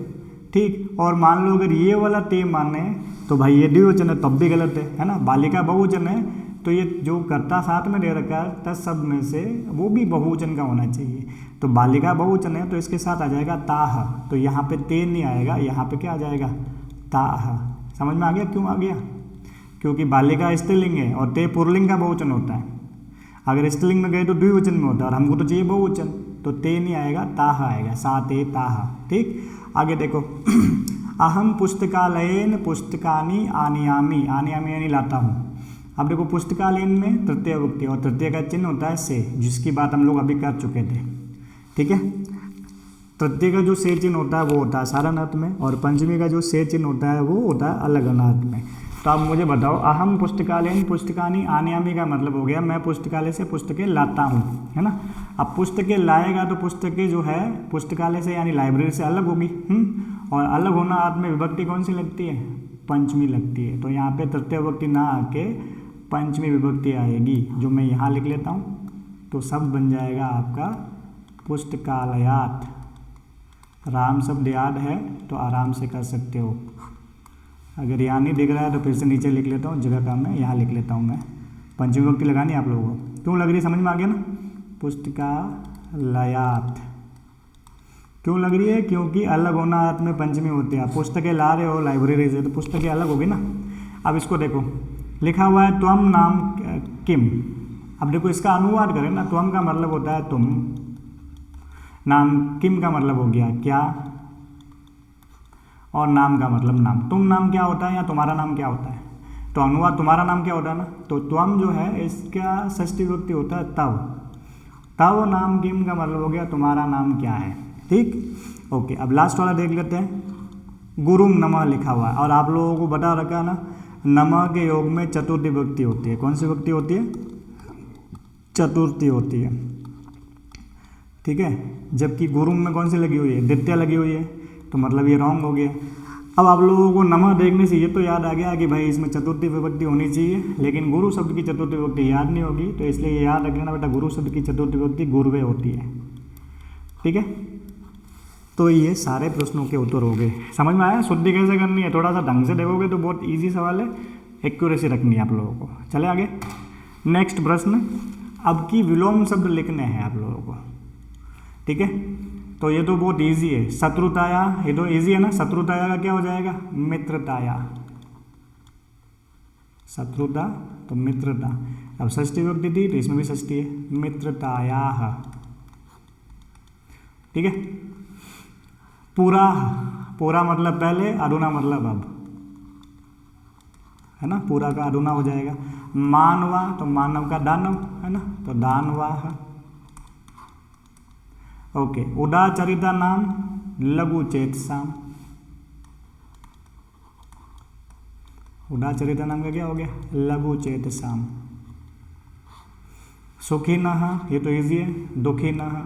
ठीक, और मान लो अगर ये वाला ते माने तो भाई ये द्विवचन है, तब भी गलत है ना। बालिका बहुवचन है तो ये जो कर्ता साथ में दे रखा है तत्शब्द में से वो भी बहुवचन का होना चाहिए। तो बालिका बहुवचन है तो इसके साथ आ जाएगा ताह, तो यहाँ पे ते नहीं आएगा, यहाँ पे क्या आ जाएगा ताह। समझ में आ गया क्यों आ गया? क्योंकि बालिका स्त्रीलिंग है और ते पुल्लिंग का बहुवचन होता है। अगर स्त्रीलिंग में गए तो द्विवचन में होता है और हमको तो चाहिए बहुवचन, तो ते नहीं आएगा ताह आएगा, सा ते ताह। ठीक, आगे देखो अहम पुस्तकालयेन पुस्तकानि आनयामि, आनयामि यानी लाता हूँ। अब देखो पुस्तकालयन में तृतीय विभक्ति और तृतीय का चिन्ह होता है से, जिसकी बात हम लोग अभी कर चुके थे। ठीक है, तृतीय का जो से चिन्ह होता है वो होता है साधारण अर्थ में और पंचमी का जो से चिन्ह होता है वो होता है अलग अर्थ में। तो आप मुझे बताओ, अहम पुस्तकालयन पुस्तकानि आनयामि का मतलब हो गया मैं पुस्तकालय से पुस्तकें लाता हूँ, है ना। अब पुस्तकें लाएगा तो पुस्तकें जो है पुस्तकालय से यानी लाइब्रेरी से अलग होगी। और अलग होना अर्थ में विभक्ति कौन सी लगती है? पंचमी लगती है। तो यहाँ पे तृतीय विभक्ति ना आके पंचमी विभक्ति आएगी, जो मैं यहाँ लिख लेता हूँ। तो शब्द बन जाएगा आपका पुस्तकालयात। राम शब्द याद है तो आराम से कर सकते हो। अगर यहाँ नहीं दिख रहा है तो फिर से नीचे लिख लेता हूँ, जगह कम है यहाँ लिख लेता हूँ मैं। पंचमी विभक्ति लगानी है आप लोगों को, क्यों लग रही है समझ में आ गया ना? पुस्तकालयात क्यों लग रही है? क्योंकि अलग होना अर्थ में पंचमी होती है। पुस्तकें ला रहे हो लाइब्रेरी से तो पुस्तकें अलग होगी ना। अब इसको देखो लिखा हुआ है त्वम नाम किम। अब देखो इसका अनुवाद करें ना, त्वम का मतलब होता है तुम, नाम किम का मतलब हो गया क्या, और नाम का मतलब नाम। तुम नाम क्या होता है या तुम्हारा नाम क्या होता है? तो अनुवाद तुम्हारा नाम क्या होता है ना। तो त्वम जो है इसका षष्ठी विभक्ति होता है तव। तव नाम किम का मतलब हो गया तुम्हारा नाम क्या है। ठीक, ओके। अब लास्ट वाला देख लेते हैं। गुरुम नमः लिखा हुआ है और आप लोगों को बता रखा है ना, नमः के योग में चतुर्थी विभक्ति होती है। कौन सी विभक्ति होती है? चतुर्थी होती है। ठीक है, जबकि गुरुम में कौन सी लगी हुई है? द्वितीय लगी हुई है, तो मतलब ये रॉन्ग हो गया। अब आप लोगों को नमः देखने से ये तो याद आ गया कि भाई इसमें चतुर्थी विभक्ति होनी चाहिए, लेकिन गुरु शब्द की चतुर्थी विभक्ति याद नहीं होगी। तो इसलिए ये याद रख लेना बेटा, गुरु शब्द की चतुर्थी विभक्ति गुरुवे होती है। ठीक है, तो ये सारे प्रश्नों के उत्तर हो गए। समझ में आया शुद्धि कैसे करनी है? थोड़ा सा ढंग से देखोगे तो बहुत इजी सवाल है, एक्यूरेसी रखनी है आप लोगों को। चले आगे, नेक्स्ट प्रश्न। अब की विलोम शब्द लिखने हैं आप लोगों को। ठीक है, तो ये तो बहुत इजी है। शत्रुताया, ये तो इजी है ना। शत्रुताया का क्या हो जाएगा? मित्रताया। शत्रुता तो मित्रता। अब षष्ठी विभक्ति थी तो इसमें भी षष्ठी है, मित्रतायाः। ठीक है, पूरा, पूरा मतलब पहले, अधुना मतलब अब, है ना। पूरा का अधुना हो जाएगा। मानवा तो मानव का दानव, है ना, तो दानवाः। ओके, उदाचरिता नाम लघु चेतसाम। उदाचरिता नाम का क्या हो गया? लघु चेतसाम। सुखिनः, ये तो इजी है, दुखिनः।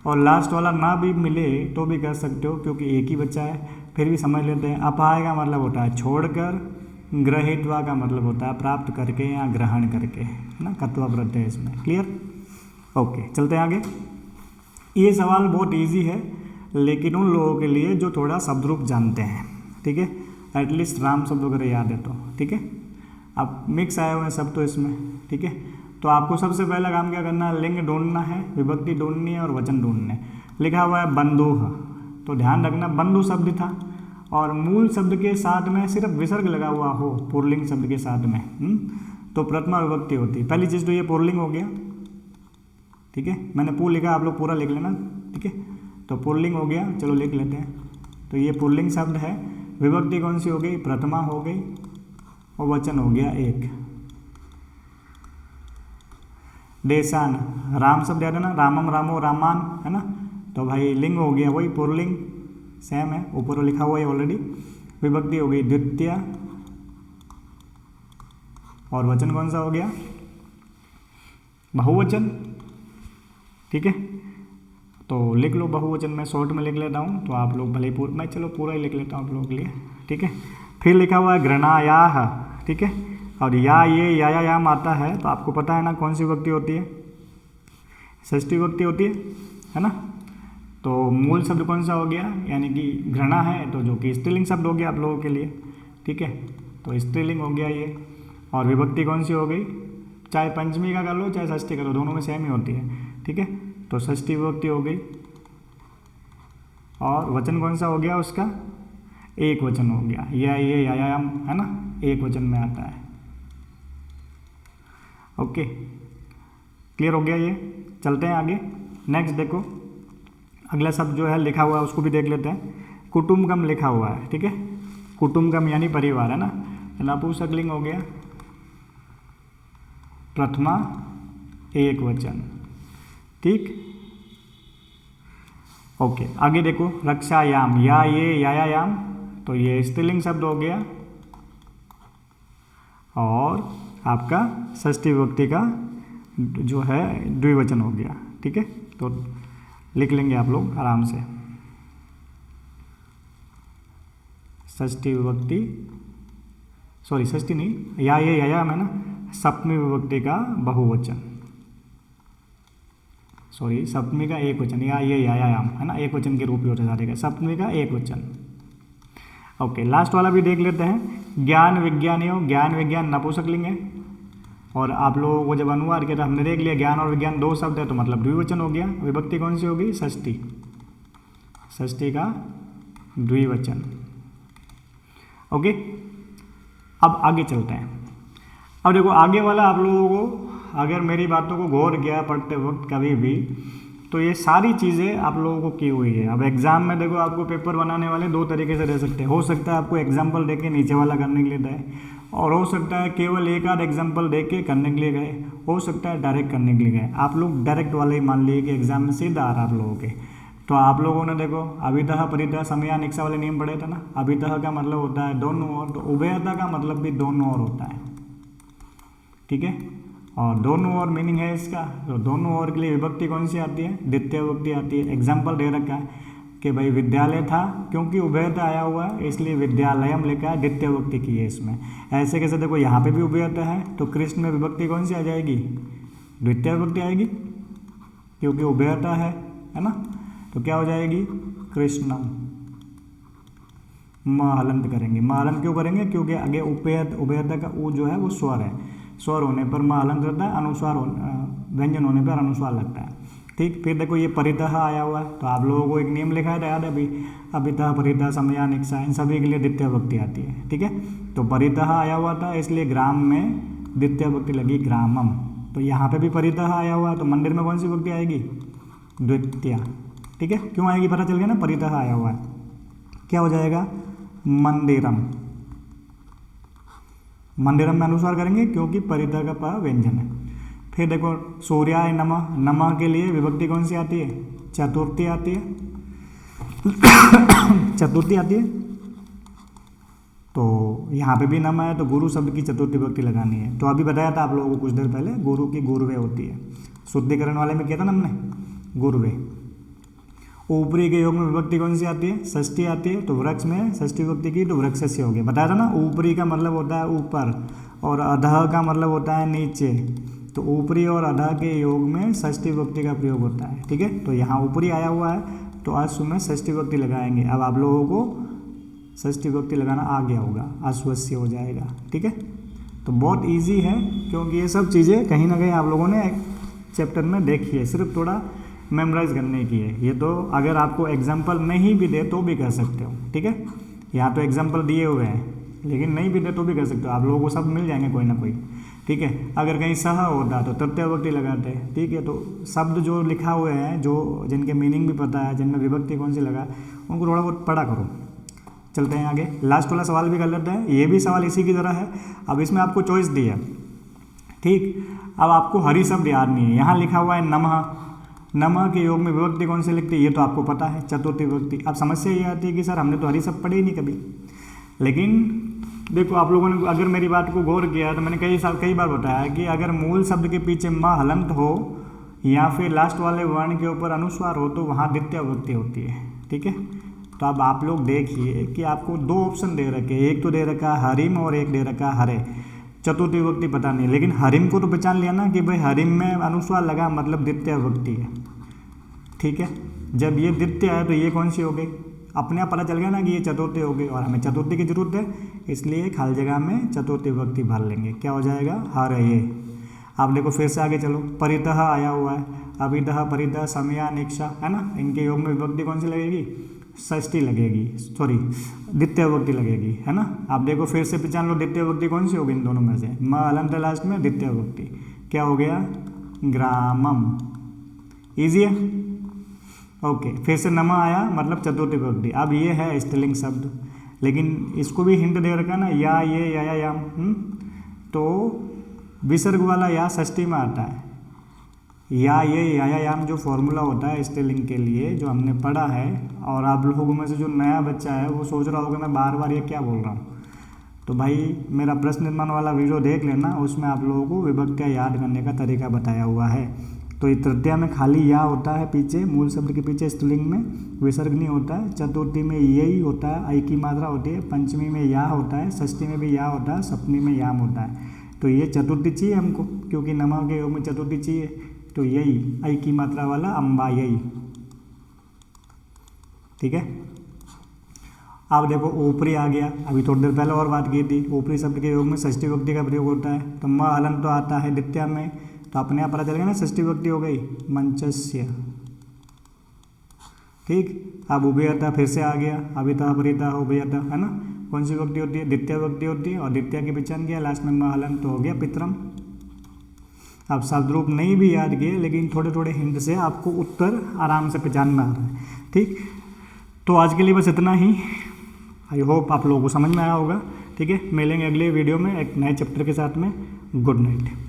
और लास्ट वाला ना भी मिले तो भी कर सकते हो क्योंकि एक ही बच्चा है, फिर भी समझ लेते हैं। अपाय का मतलब होता है छोड़कर, ग्रहित्वा का मतलब होता है प्राप्त करके या ग्रहण करके, है ना। कत्वा प्रत्यय है इसमें। क्लियर? ओके, चलते हैं आगे। ये सवाल बहुत इजी है लेकिन उन लोगों के लिए जो थोड़ा शब्द रूप जानते हैं। ठीक है, एटलीस्ट राम शब्द वगैरह याद है तो। ठीक है, अब मिक्स आए हुए हैं सब तो इसमें। ठीक है, तो आपको सबसे पहला काम क्या करना है? लिंग ढूंढना है, विभक्ति ढूंढनी है और वचन ढूंढने हैं। लिखा हुआ है बंधुः, तो ध्यान रखना बंधु शब्द था और मूल शब्द के साथ में सिर्फ विसर्ग लगा हुआ हो पुल्लिंग शब्द के साथ में, तो प्रथमा विभक्ति होती है। पहली चीज़ तो ये पुल्लिंग हो गया। ठीक है, मैंने पू लिखा, आप लोग पूरा लिख लेना। ठीक है, तो पुल्लिंग हो गया, चलो लिख लेते हैं। तो ये पुल्लिंग शब्द है। विभक्ति कौन सी हो गई? प्रथमा हो गई और वचन हो गया एक। देशान, राम शब्द याद है ना, रामम रामो रामान, है ना। तो भाई लिंग हो गया वही पुल्लिंग, सेम है, ऊपर लिखा हुआ है ऑलरेडी। विभक्ति हो गई द्वितीय और वचन कौन सा हो गया? बहुवचन। ठीक है, तो लिख लो बहुवचन, मैं शॉर्ट में लिख लेता हूँ तो आप लोग भले मैं चलो पूरा ही लिख लेता हूँ आप लोगों के लिए। ठीक है, फिर लिखा हुआ है घृणायाः। ठीक है, और या ये याम आता है तो आपको पता है ना कौन सी विभक्ति होती है, षष्ठी विभक्ति होती है ना। तो मूल शब्द कौन सा हो गया, यानी कि घृणा है, तो जो कि स्त्रीलिंग शब्द हो गया आप लोगों के लिए, ठीक है। तो स्त्रीलिंग हो गया ये। और विभक्ति कौन सी हो गई, चाहे पंचमी का कर लो चाहे षष्ठी कर लो, दोनों में सेम ही होती है, ठीक है। तो षष्ठी विभक्ति हो गई। और वचन कौन सा हो गया उसका, एक वचन हो गया, या ये यायाम है ना, एक वचन में आता है। ओके, क्लियर हो गया ये। चलते हैं आगे। नेक्स्ट देखो, अगला शब्द जो है लिखा हुआ है उसको भी देख लेते हैं। कुटुम्बकम लिखा हुआ है, ठीक है। कुटुम्बकम यानी परिवार है ना, नपुंसकलिंग हो गया, प्रथमा एक वचन, ठीक। ओके, आगे देखो, रक्षायाम, या ये यायाम, तो ये स्त्रीलिंग शब्द हो गया और आपका षष्ठी विभक्ति का जो है द्विवचन हो गया, ठीक है। तो लिख लेंगे आप लोग आराम से, षष्ठी विभक्ति, सॉरी षष्ठी नहीं, या ये यायाम है ना, सप्तमी विभक्ति का बहुवचन, सॉरी सप्तमी का एक वचन, या ये यायाम है ना, एक वचन के रूप में होता जाएगा, सप्तमी का एक वचन। ओके, लास्ट वाला भी देख लेते हैं। ज्ञान विज्ञानियों, ज्ञान विज्ञान नपुंसकलिंग है। और आप लोगों को जब अनुवाद किया था हमने देख लिया ज्ञान और विज्ञान दो शब्द है तो मतलब द्विवचन हो गया। विभक्ति कौन सी होगी, षष्ठी, षष्ठी का द्विवचन। ओके, अब आगे चलते हैं। अब देखो आगे वाला आप लोगों को अगर मेरी बातों को गौर किया पढ़ते वक्त कभी भी, तो ये सारी चीज़ें आप लोगों को की हुई है। अब एग्जाम में देखो आपको पेपर बनाने वाले दो तरीके से दे सकते हैं। हो सकता है आपको एग्जाम्पल देके नीचे वाला करने के लिए दे, और हो सकता है केवल एक आध एग्जाम्पल दे के करने के लिए गए, हो सकता है डायरेक्ट करने के लिए गए। आप लोग डायरेक्ट वाले ही मान लिए कि एग्जाम में सीधा आ रहा आप लोगों के। तो आप लोगों ने देखो अभितः परितः समयानिक्षा वाले नियम पढ़े थे ना। अभितः का मतलब होता है दोनों ओर, तो उभयता का मतलब भी दोनों ओर होता है, ठीक है। और दोनों ओर मीनिंग है इसका, तो दोनों ओर के लिए विभक्ति कौन सी आती है, द्वितीय विभक्ति आती है। एग्जाम्पल दे रखा है कि भाई विद्यालय था, क्योंकि उभयता आया हुआ है इसलिए विद्यालयम लिखा है, द्वितीय विभक्ति की है इसमें। ऐसे कैसे देखो यहाँ पे भी उभयता है तो कृष्ण में विभक्ति कौन सी आ जाएगी, द्वितीय विभक्ति आएगी, क्योंकि उभयता है ना। तो क्या हो जाएगी, कृष्णम। म हलंत करेंगे, म हलंत क्यों करेंगे, क्योंकि आगे उभयता का ऊ जो है वो स्वर है, स्वर होने पर म हलंत रहता है, अनुस्वार व्यंजन होने पर अनुस्वार लगता है, ठीक। फिर देखो ये परितः आया हुआ है, तो आप लोगों को एक नियम लिखा है याद है अभी, अभितः परितः समयानिक्षा इन सभी के लिए द्वितीय विभक्ति आती है, ठीक है। तो परितः आया हुआ था इसलिए ग्राम में द्वितीय विभक्ति लगी, ग्रामम। तो यहाँ पे भी परितः आया हुआ है तो मंदिर में कौन सी विभक्ति आएगी, द्वितीय, ठीक है। क्यों आएगी पता चल गया ना, परितः आया हुआ है, क्या हो जाएगा, मंदिरम। मंदिरम में अनुस्वार करेंगे क्योंकि परितः का प व्यंजन है। फिर देखो सूर्याय नमः, नमः के लिए विभक्ति कौन सी आती है, चतुर्थी आती है चतुर्थी आती है। तो यहाँ पे भी नमः है तो गुरु शब्द की चतुर्थी विभक्ति लगानी है। तो अभी बताया था आप लोगों को कुछ देर पहले, गुरु की गुरुवे होती है, शुद्धिकरण वाले में किया था ना हमने, गुरुवे। ऊपरी के योग में विभक्ति कौन सी आती है, षष्ठी आती है। तो वृक्ष में षष्ठी विभक्ति की तो वृक्षस्य हो गया, बताया था ना। ऊपरी का मतलब होता है ऊपर और अधः का मतलब होता है नीचे। तो ऊपरी और अधः के योग में षष्ठी विभक्ति का प्रयोग होता है, ठीक है। तो यहाँ ऊपरी आया हुआ है तो अश्व में षष्ठी विभक्ति लगाएंगे। अब आप लोगों को षष्ठी विभक्ति लगाना आ गया होगा, अश्वस्य हो जाएगा, ठीक है। तो बहुत ईजी है क्योंकि ये सब चीज़ें कहीं ना कहीं आप लोगों ने एक चैप्टर में देखी है, सिर्फ थोड़ा मेमोराइज करने की है। ये तो अगर आपको एग्जाम्पल नहीं भी दे तो भी कर सकते हो, ठीक है। यहाँ तो एग्जाम्पल दिए हुए हैं लेकिन नहीं भी दे तो भी कर सकते हो, आप लोगों को सब मिल जाएंगे कोई ना कोई, ठीक है। अगर कहीं सह होता तो तृतीय विभक्ति लगाते हैं, ठीक है। तो शब्द जो लिखा हुए हैं, जो जिनके मीनिंग भी पता है, जिनमें विभक्ति कौन सी लगा, उनको थोड़ा बहुत पढ़ा करो। चलते हैं आगे, लास्ट वाला सवाल भी कर लेते हैं। ये भी सवाल इसी की तरह है। अब इसमें आपको चॉइस दी है, ठीक। अब आपको हरि शब्द याद नहीं है। यहाँ लिखा हुआ है नमः, नमः के योग में विभक्ति कौन सी लिखती है, ये तो आपको पता है, चतुर्थी विभक्ति। अब समस्या ये आती है कि सर हमने तो हरि शब्द पढ़े ही नहीं कभी। लेकिन देखो आप लोगों ने अगर मेरी बात को गौर किया तो मैंने कई बार बताया कि अगर मूल शब्द के पीछे म हलंत हो या फिर लास्ट वाले वर्ण के ऊपर अनुस्वार हो तो वहाँ द्वितीय विभक्ति होती है, ठीक है। तो अब आप लोग देखिए कि आपको दो ऑप्शन दे रखे, एक तो दे रखा है हरिम और एक दे रखा है हरे। चतुर्थी विभक्ति पता नहीं, लेकिन हरिम को तो पहचान लिया ना कि भाई हरिम में अनुस्वार लगा मतलब द्वितीय विभक्ति है। ठीक है, जब ये द्वितीय है तो ये कौन सी हो गई, अपने आप पता चल गया ना कि ये चतुर्थी हो गई, और हमें चतुर्थी की जरूरत है, इसलिए खाली जगह में चतुर्थी विभक्ति भर लेंगे। क्या हो जाएगा, हर ये। आप देखो फिर से आगे चलो, परितः आया हुआ है, अभितः परितः समया निक्षा है ना, इनके योग में विभक्ति कौन सी लगेगी, षष्ठी लगेगी, सॉरी द्वितीय विभक्ति लगेगी, है ना। आप देखो फिर से पहचान लो द्वितीय विभक्ति कौन सी होगी इन दोनों में से, म अलंत लास्ट में द्वितीय विभक्ति, क्या हो गया, ग्रामम। इजी है, ओके। फिर से नमा आया मतलब चतुर्थी विभक्ति। अब ये है स्त्रीलिंग शब्द, लेकिन इसको भी हिंट दे रखा ना, या ये या याम, तो विसर्ग वाला या षष्ठी में आता है। या ये याम जो फॉर्मूला होता है स्त्रीलिंग के लिए जो हमने पढ़ा है, और आप लोगों में से जो नया बच्चा है वो सोच रहा होगा मैं बार बार ये क्या बोल रहा हूँ, तो भाई मेरा प्रश्न निर्माण वाला वीडियो देख लेना, उसमें आप लोगों को विभक्तियाँ याद करने का तरीका बताया हुआ है। तो ये तृतीया में खाली या होता है पीछे, मूल शब्द के पीछे स्त्रीलिंग में विसर्ग नहीं होता है, चतुर्थी में यही होता है, आई की मात्रा होती है, पंचमी में या होता है, षष्ठी में भी या होता है, सप्तमी में याम होता है। तो ये चतुर्थी चाहिए हमको, क्योंकि नमा के योग में चतुर्थी चाहिए, तो यही आई की मात्रा वाला अम्बा यही। ठीक है, अब देखो ऊपरी आ गया, अभी थोड़ी देर पहले और बात की थी, ऊपरी शब्द के योग में षष्ठी विभक्ति का प्रयोग होता है, तो म अलंत तो आता है द्वितीया में, तो अपने आप पता चल गया ना षष्ठी विभक्ति हो गई, मंचस्य। ठीक, अब उभयता फिर से आ गया, अभिता परिता उभयता, है ना, कौन सी विभक्ति होती है, द्वितीय विभक्ति होती है, और द्वितीय की पहचान किया लास्ट में म अलंत तो हो गया पितरम। अब शब्द रूप नहीं भी याद किए, लेकिन थोड़े थोड़े हिंट से आपको उत्तर आराम से पहचान में आ रहा है। ठीक, तो आज के लिए बस इतना ही। आई होप आप लोगों को समझ में आया होगा। ठीक है, मिलेंगे अगले वीडियो में एक नए चैप्टर के साथ में। Good night.